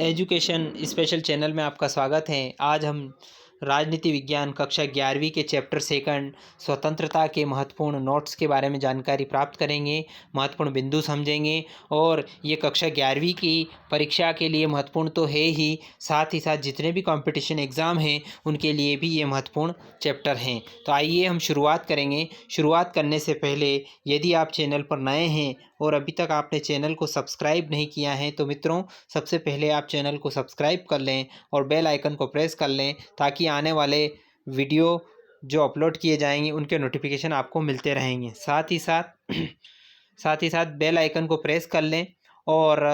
Education special channel में आपका स्वागत है। आज हम राजनीति विज्ञान कक्षा 11वीं के चैप्टर सेकंड स्वतंत्रता के महत्वपूर्ण नोट्स के बारे में जानकारी प्राप्त करेंगे, महत्वपूर्ण बिंदु समझेंगे। और ये कक्षा 11वीं की परीक्षा के लिए महत्वपूर्ण तो है ही साथ जितने भी कंपटीशन एग्ज़ाम हैं उनके लिए भी ये महत्वपूर्ण चैप्टर हैं। तो आइए हम शुरुआत करेंगे। शुरुआत करने से पहले यदि आप चैनल पर नए हैं और अभी तक आपने चैनल को सब्सक्राइब नहीं किया है तो मित्रों, सबसे पहले आप चैनल को सब्सक्राइब कर लें और बेल आइकन को प्रेस कर लें ताकि आने वाले वीडियो जो अपलोड किए जाएंगे उनके नोटिफिकेशन आपको मिलते रहेंगे। साथ ही साथ बेल आइकन को प्रेस कर लें और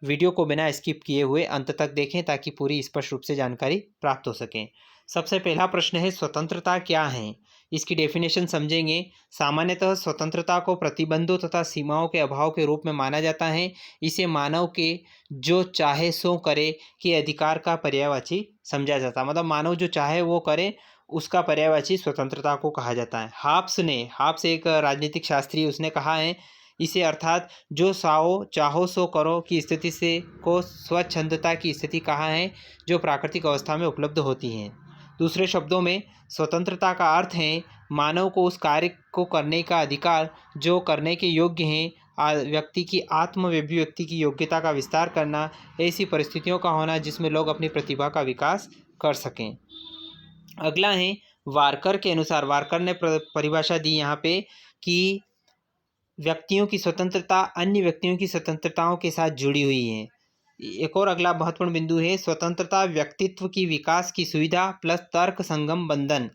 वीडियो को बिना स्किप किए हुए अंत तक देखें ताकि पूरी स्पष्ट रूप से जानकारी प्राप्त हो सके। सबसे पहला प्रश्न है, स्वतंत्रता क्या है? इसकी डेफिनेशन समझेंगे। सामान्यतः स्वतंत्रता को प्रतिबंधों तथा सीमाओं के अभाव के रूप में माना जाता है। इसे मानव के जो चाहे सो करे के अधिकार का पर्यायवाची समझा जाता है। मतलब मानव जो चाहे वो करे उसका पर्यायवाची स्वतंत्रता को कहा जाता है। हाब्स एक राजनीतिक शास्त्री, उसने कहा है इसे, अर्थात जो चाहो सो करो की स्थिति से को स्वच्छंदता की स्थिति कहा है जो प्राकृतिक अवस्था में उपलब्ध होती हैं। दूसरे शब्दों में स्वतंत्रता का अर्थ है मानव को उस कार्य को करने का अधिकार जो करने के योग्य हैं। व्यक्ति की अभिव्यक्ति की योग्यता का विस्तार करना, ऐसी परिस्थितियों का होना जिसमें लोग अपनी प्रतिभा का विकास कर सकें। अगला है वारकर के अनुसार, वारकर ने परिभाषा दी यहाँ पे कि व्यक्तियों की स्वतंत्रता अन्य व्यक्तियों की स्वतंत्रताओं के साथ जुड़ी हुई है। एक और अगला महत्वपूर्ण बिंदु है, स्वतंत्रता व्यक्तित्व की विकास की सुविधा प्लस तर्क संगम बंधन।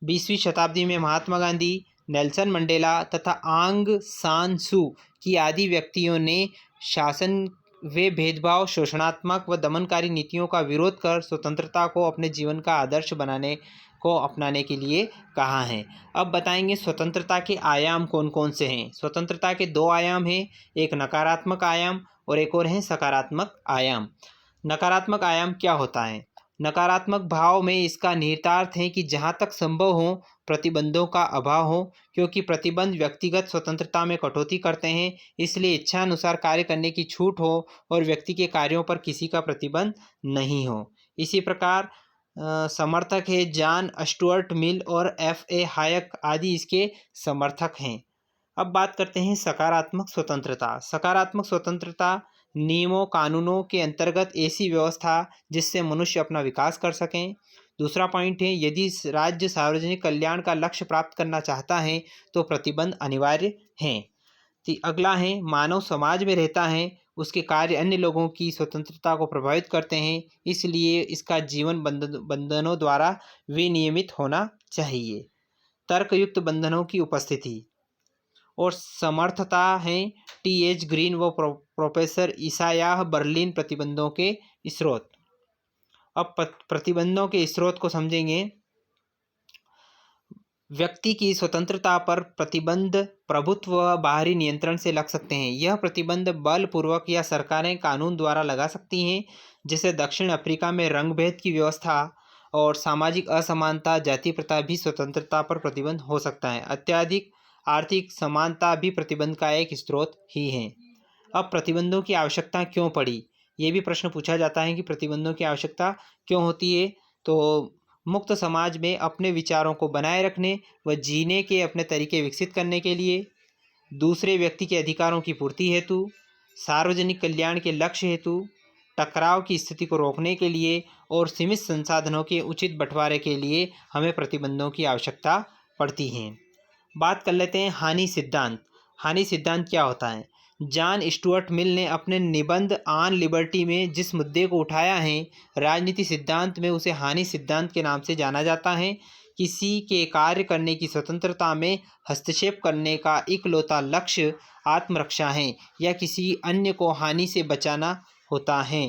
20वीं शताब्दी में महात्मा गांधी, नेल्सन मंडेला तथा आंग सान सू की आदि व्यक्तियों ने शासन व भेदभाव, शोषणात्मक व दमनकारी नीतियों का विरोध कर स्वतंत्रता को अपने जीवन का आदर्श बनाने को अपनाने के लिए कहा है। अब बताएंगे स्वतंत्रता के आयाम कौन कौन से हैं। स्वतंत्रता के दो आयाम हैं, एक नकारात्मक आयाम और एक और है सकारात्मक आयाम। नकारात्मक आयाम क्या होता है? नकारात्मक भाव में इसका निहितार्थ है कि जहाँ तक संभव हो प्रतिबंधों का अभाव हो, क्योंकि प्रतिबंध व्यक्तिगत स्वतंत्रता में कटौती करते हैं, इसलिए इच्छानुसार कार्य करने की छूट हो और व्यक्ति के कार्यों पर किसी का प्रतिबंध नहीं हो। इसी प्रकार समर्थक है जॉन स्टुअर्ट मिल और F.A. हायक आदि इसके समर्थक हैं। अब बात करते हैं सकारात्मक स्वतंत्रता। सकारात्मक स्वतंत्रता नियमों कानूनों के अंतर्गत ऐसी व्यवस्था जिससे मनुष्य अपना विकास कर सकें। दूसरा पॉइंट है, यदि राज्य सार्वजनिक कल्याण का लक्ष्य प्राप्त करना चाहता है तो प्रतिबंध अनिवार्य हैं। अगला है, मानव समाज में रहता है, उसके कार्य अन्य लोगों की स्वतंत्रता को प्रभावित करते हैं, इसलिए इसका जीवन बंधनों द्वारा विनियमित होना चाहिए। तर्कयुक्त बंधनों की उपस्थिति और समर्थता है T.H. ग्रीन व प्रोफेसर ईसायाह बर्लिन। प्रतिबंधों के स्रोत। अब प्रतिबंधों के स्रोत को समझेंगे। व्यक्ति की स्वतंत्रता पर प्रतिबंध प्रभुत्व व बाहरी नियंत्रण से लग सकते हैं। यह प्रतिबंध बलपूर्वक या सरकारें कानून द्वारा लगा सकती हैं, जैसे दक्षिण अफ्रीका में रंगभेद की व्यवस्था और सामाजिक असमानता, जाति प्रथा भी स्वतंत्रता पर प्रतिबंध हो सकता है। अत्यधिक आर्थिक समानता भी प्रतिबंध का एक स्रोत ही है। अब प्रतिबंधों की आवश्यकता क्यों पड़ी, ये भी प्रश्न पूछा जाता है कि प्रतिबंधों की आवश्यकता क्यों होती है। तो मुक्त समाज में अपने विचारों को बनाए रखने व जीने के अपने तरीके विकसित करने के लिए, दूसरे व्यक्ति के अधिकारों की पूर्ति हेतु, सार्वजनिक कल्याण के लक्ष्य हेतु, टकराव की स्थिति को रोकने के लिए और सीमित संसाधनों के उचित बंटवारे के लिए हमें प्रतिबंधों की आवश्यकता पड़ती है। बात कर लेते हैं हानि सिद्धांत। हानि सिद्धांत क्या होता है? जॉन स्टुअर्ट मिल ने अपने निबंध ऑन लिबर्टी में जिस मुद्दे को उठाया है, राजनीति सिद्धांत में उसे हानि सिद्धांत के नाम से जाना जाता है। किसी के कार्य करने की स्वतंत्रता में हस्तक्षेप करने का इकलौता लक्ष्य आत्मरक्षा है या किसी अन्य को हानि से बचाना होता है।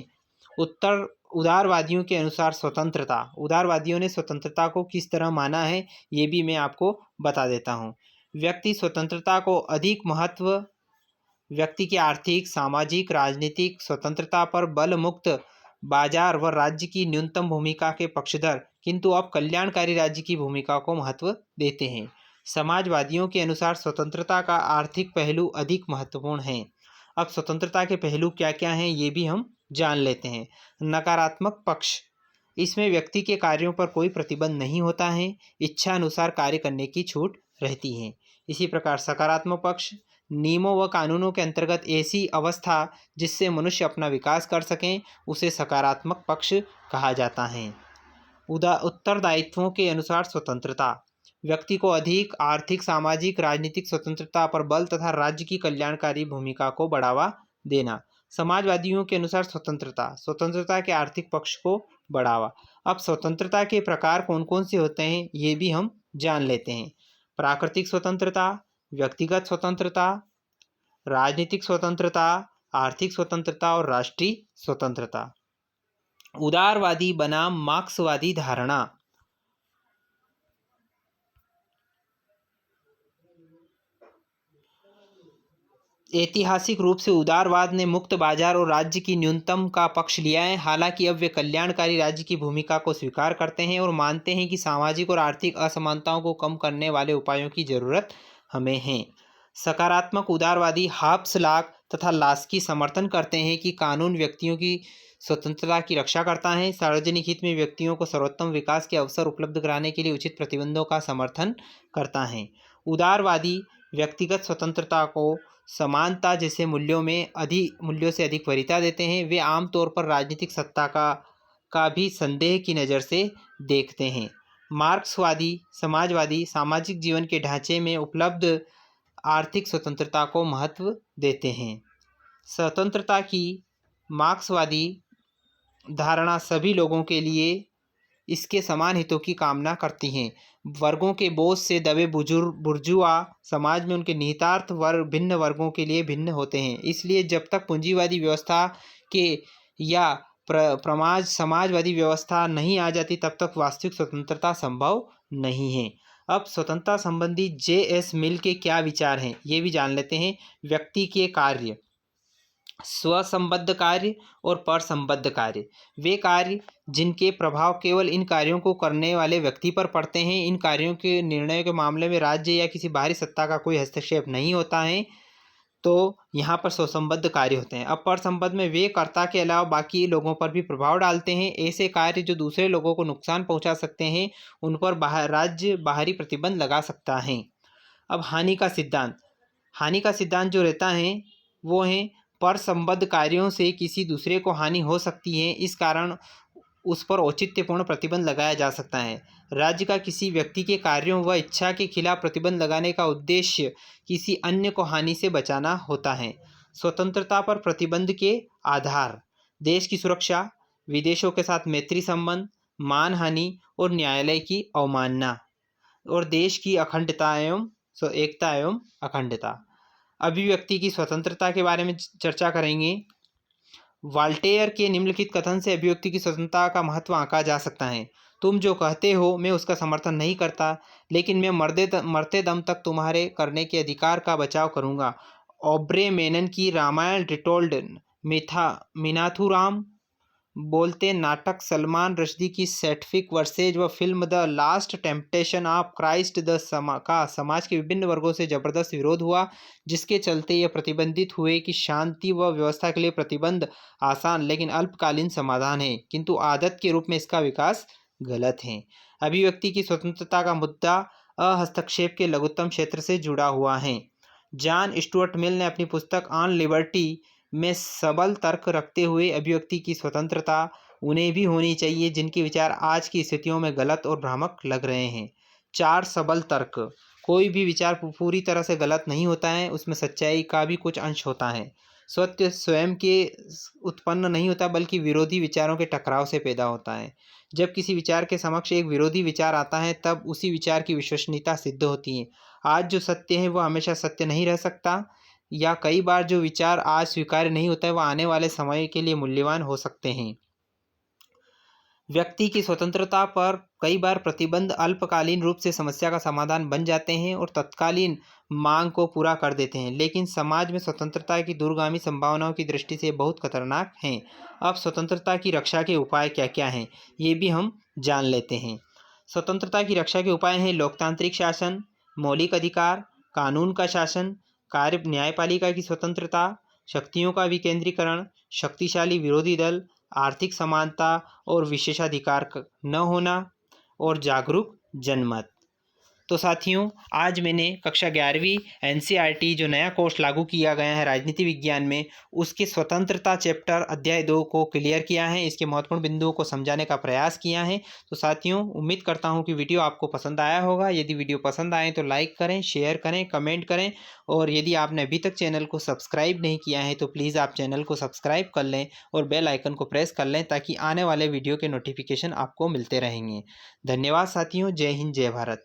उदारवादियों के अनुसार स्वतंत्रता, उदारवादियों ने स्वतंत्रता को किस तरह माना है ये भी मैं आपको बता देता हूँ। व्यक्ति स्वतंत्रता को अधिक महत्व व्यक्ति की आर्थिक, सामाजिक, राजनीतिक स्वतंत्रता पर बल मुक्त बाजार व राज्य की न्यूनतम भूमिका के पक्षधर, किंतु अब कल्याणकारी राज्य की भूमिका को महत्व देते हैं। समाजवादियों के अनुसार स्वतंत्रता का आर्थिक पहलू अधिक महत्वपूर्ण है। अब स्वतंत्रता के पहलू क्या क्या हैं ये भी हम जान लेते हैं। नकारात्मक पक्ष, इसमें व्यक्ति के कार्यों पर कोई प्रतिबंध नहीं होता है, इच्छा अनुसार कार्य करने की छूट रहती है। इसी प्रकार सकारात्मक पक्ष, नियमों व कानूनों के अंतर्गत ऐसी अवस्था जिससे मनुष्य अपना विकास कर सकें उसे सकारात्मक पक्ष कहा जाता है। उत्तरदायित्वों के अनुसार स्वतंत्रता, व्यक्ति को अधिक आर्थिक, सामाजिक, राजनीतिक स्वतंत्रता पर बल तथा राज्य की कल्याणकारी भूमिका को बढ़ावा देना। समाजवादियों के अनुसार स्वतंत्रता, स्वतंत्रता के आर्थिक पक्ष को बढ़ावा। अब स्वतंत्रता के प्रकार कौन कौन से होते हैं ये भी हम जान लेते हैं। प्राकृतिक स्वतंत्रता, व्यक्तिगत स्वतंत्रता, राजनीतिक स्वतंत्रता, आर्थिक स्वतंत्रता और राष्ट्रीय स्वतंत्रता। उदारवादी बनाम मार्क्सवादी धारणा, ऐतिहासिक रूप से उदारवाद ने मुक्त बाजार और राज्य की न्यूनतम का पक्ष लिया है। हालांकि अब वे कल्याणकारी राज्य की भूमिका को स्वीकार करते हैं और मानते हैं कि सामाजिक और आर्थिक असमानताओं को कम करने वाले उपायों की जरूरत हमें है। सकारात्मक उदारवादी हॉब्स, लॉक तथा लास्की समर्थन करते हैं कि कानून व्यक्तियों की स्वतंत्रता की रक्षा करता है, सार्वजनिक हित में व्यक्तियों को सर्वोत्तम विकास के अवसर उपलब्ध कराने के लिए उचित प्रतिबंधों का समर्थन करता है। उदारवादी व्यक्तिगत स्वतंत्रता को समानता जैसे मूल्यों से अधिक वरीयता देते हैं। वे आमतौर पर राजनीतिक सत्ता का भी संदेह की नज़र से देखते हैं। मार्क्सवादी समाजवादी सामाजिक जीवन के ढांचे में उपलब्ध आर्थिक स्वतंत्रता को महत्व देते हैं। स्वतंत्रता की मार्क्सवादी धारणा सभी लोगों के लिए इसके समान हितों की कामना करती हैं। वर्गों के बोझ से दबे बुर्जुआ समाज में उनके निहितार्थ भिन्न वर्गों के लिए भिन्न होते हैं। इसलिए जब तक पूंजीवादी व्यवस्था के या समाजवादी व्यवस्था नहीं आ जाती तब तक वास्तविक स्वतंत्रता संभव नहीं है। अब स्वतंत्रता संबंधी J.S. मिल के क्या विचार हैं ये भी जान लेते हैं। व्यक्ति के कार्य, स्वसंबद्ध कार्य और परसंबद्ध कार्य, वे कार्य जिनके प्रभाव केवल इन कार्यों को करने वाले व्यक्ति पर पड़ते हैं। इन कार्यों के निर्णयों के मामले में राज्य या किसी बाहरी सत्ता का कोई हस्तक्षेप नहीं होता है, तो यहाँ पर स्वसंबद्ध कार्य होते हैं। अब परसंबद्ध में वे कर्ता के अलावा बाकी लोगों पर भी प्रभाव डालते हैं। ऐसे कार्य जो दूसरे लोगों को नुकसान पहुँचा सकते हैं उन पर राज्य बाहरी प्रतिबंध लगा सकता है। अब हानि का सिद्धांत जो रहता है वो है परसंबद्ध कार्यों से किसी दूसरे को हानि हो सकती है, इस कारण उस पर औचित्यपूर्ण प्रतिबंध लगाया जा सकता है। राज्य का किसी व्यक्ति के कार्यों व इच्छा के खिलाफ प्रतिबंध लगाने का उद्देश्य किसी अन्य को हानि से बचाना होता है। स्वतंत्रता पर प्रतिबंध के आधार, देश की सुरक्षा, विदेशों के साथ मैत्री संबंध, मानहानि और न्यायालय की अवमानना, और देश की अखंडता एवं एकता एवं अखंडता। अभिव्यक्ति की स्वतंत्रता के बारे में चर्चा करेंगे। वॉल्टेयर के निम्नलिखित कथन से अभिव्यक्ति की स्वतंत्रता का महत्व आंका जा सकता है। तुम जो कहते हो मैं उसका समर्थन नहीं करता, लेकिन मैं मरते दम तक तुम्हारे करने के अधिकार का बचाव करूंगा। ऑब्रे मेनन की रामायण रिटोल्ड, मिनाथुराम बोलते नाटक, सलमान रुश्दी की सैटिफिक वर्सेज व film the last temptation of Christ का समाज के विभिन्न वर्गों से जबरदस्त विरोध हुआ, जिसके चलते यह प्रतिबंधित हुए कि शांति व व्यवस्था के लिए प्रतिबंध आसान लेकिन अल्पकालीन समाधान है, किंतु आदत के रूप में इसका विकास गलत है। अभिव्यक्ति की स्वतंत्रता का मुद्दा हस्तक्षेप के लघुत्तम क्षेत्र से जुड़ा हुआ है। जॉन स्टुअर्ट मिल ने अपनी पुस्तक ऑन लिबर्टी में सबल तर्क रखते हुए अभिव्यक्ति की स्वतंत्रता उन्हें भी होनी चाहिए जिनके विचार आज की स्थितियों में गलत और भ्रामक लग रहे हैं। 4 सबल तर्क, कोई भी विचार पूरी तरह से गलत नहीं होता है, उसमें सच्चाई का भी कुछ अंश होता है। सत्य स्वयं के उत्पन्न नहीं होता बल्कि विरोधी विचारों के टकराव से पैदा होता है। जब किसी विचार के समक्ष एक विरोधी विचार आता है तब उसी विचार की विश्वसनीयता सिद्ध होती है। आज जो सत्य है वह हमेशा सत्य नहीं रह सकता, या कई बार जो विचार आज स्वीकार्य नहीं होता है वह आने वाले समय के लिए मूल्यवान हो सकते हैं। व्यक्ति की स्वतंत्रता पर कई बार प्रतिबंध अल्पकालीन रूप से समस्या का समाधान बन जाते हैं और तत्कालीन मांग को पूरा कर देते हैं, लेकिन समाज में स्वतंत्रता की दूरगामी संभावनाओं की दृष्टि से बहुत खतरनाक हैं। अब स्वतंत्रता की रक्षा के उपाय क्या क्या हैं ये भी हम जान लेते हैं। स्वतंत्रता की रक्षा के उपाय हैं लोकतांत्रिक शासन, मौलिक अधिकार, कानून का शासन, कार्य न्यायपालिका की स्वतंत्रता, शक्तियों का विकेंद्रीकरण, शक्तिशाली विरोधी दल, आर्थिक समानता और विशेषाधिकार न होना और जागरूक जनमत। तो साथियों, आज मैंने कक्षा 11वीं एनसीईआरटी जो नया कोर्स लागू किया गया है राजनीति विज्ञान में, उसके स्वतंत्रता चैप्टर अध्याय 2 को क्लियर किया है। इसके महत्वपूर्ण बिंदुओं को समझाने का प्रयास किया है। तो साथियों, उम्मीद करता हूं कि वीडियो आपको पसंद आया होगा। यदि वीडियो पसंद आए तो लाइक करें, शेयर करें, कमेंट करें, और यदि आपने अभी तक चैनल को सब्सक्राइब नहीं किया है तो प्लीज़ आप चैनल को सब्सक्राइब कर लें और बेल आइकन को प्रेस कर लें, ताकि आने वाले वीडियो के नोटिफिकेशन आपको मिलते रहेंगे। धन्यवाद साथियों। जय हिंद, जय भारत।